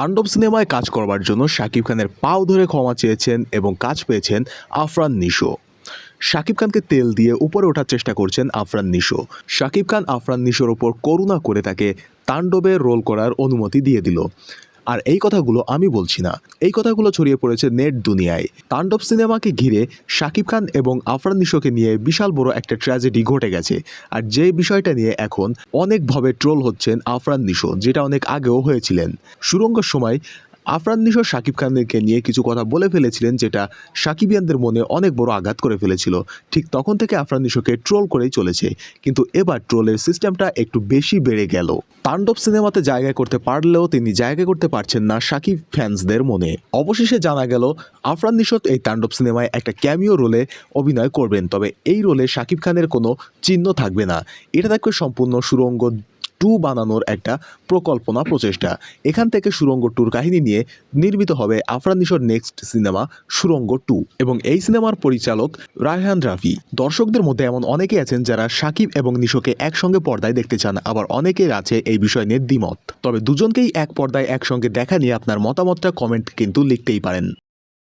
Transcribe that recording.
তাণ্ডব সিনেমায় কাজ করবার জন্য শাকিব খানের পাও ধরে ক্ষমা চেয়েছেন এবং কাজ পেয়েছেন আফরান নিশো। শাকিব খানকে তেল দিয়ে উপরে ওঠার চেষ্টা করছেন আফরান নিশো। শাকিব খান আফরান নিশোর ওপর করুণা করে তাকে তাণ্ডবে রোল করার অনুমতি দিয়ে দিল। আর এই কথাগুলো আমি বলছি না, এই কথাগুলো ছড়িয়ে পড়েছে নেট দুনিয়ায়। তাণ্ডব সিনেমাকে ঘিরে শাকিব খান এবং আফরান নিশোকে নিয়ে বিশাল বড় একটা ট্র্যাজেডি ঘটে গেছে। আর যে বিষয়টা নিয়ে এখন অনেকভাবে ট্রোল হচ্ছেন আফরান নিশো, যেটা অনেক আগেও হয়েছিলেন। সুরঙ্গের সময় আফরান নিশো শাকিব খানকে নিয়ে কিছু কথা বলে ফেলেছিলেন, যেটা সাকিবিয়ানদের মনে অনেক বড় আঘাত করে ফেলেছিল। ঠিক তখন থেকে আফরান নিশোকে ট্রোল করেই চলেছে, কিন্তু এবার ট্রোলের সিস্টেমটা একটু বেশি বেড়ে গেল। তাণ্ডব সিনেমাতে জায়গা করতে পারলেও তিনি জায়গা করতে পারছেন না সাকিব ফ্যান্সদের মনে। অবশেষে জানা গেল আফরান নিশো এই তাণ্ডব সিনেমায় একটা ক্যামিও রোলে অভিনয় করবেন, তবে এই রোলে সাকিব খানের কোনো চিহ্ন থাকবে না। এটা থাকবে সম্পূর্ণ সুরঙ্গ 2 বানানোর একটা প্রচেষ্টা। এখান থেকে সুরঙ্গ 2 কাহিনী নিয়ে নির্মিত হবে আফরান নিশোর নেক্সট সিনেমা সুরঙ্গ 2, এবং এই সিনেমার পরিচালক রায়হান রাফি। দর্শকদের মধ্যে এমন অনেকেই আছেন যারা সাকিব এবং নিশোকে একসঙ্গে পর্দায় দেখতে চান, আবার অনেকের আছে এই বিষয় নিয়ে দ্বিমত। তবে দুজনকেই এক পর্দায় একসঙ্গে দেখা নিয়ে আপনার মতামতটা কমেন্ট কিন্তু লিখতেই পারেন।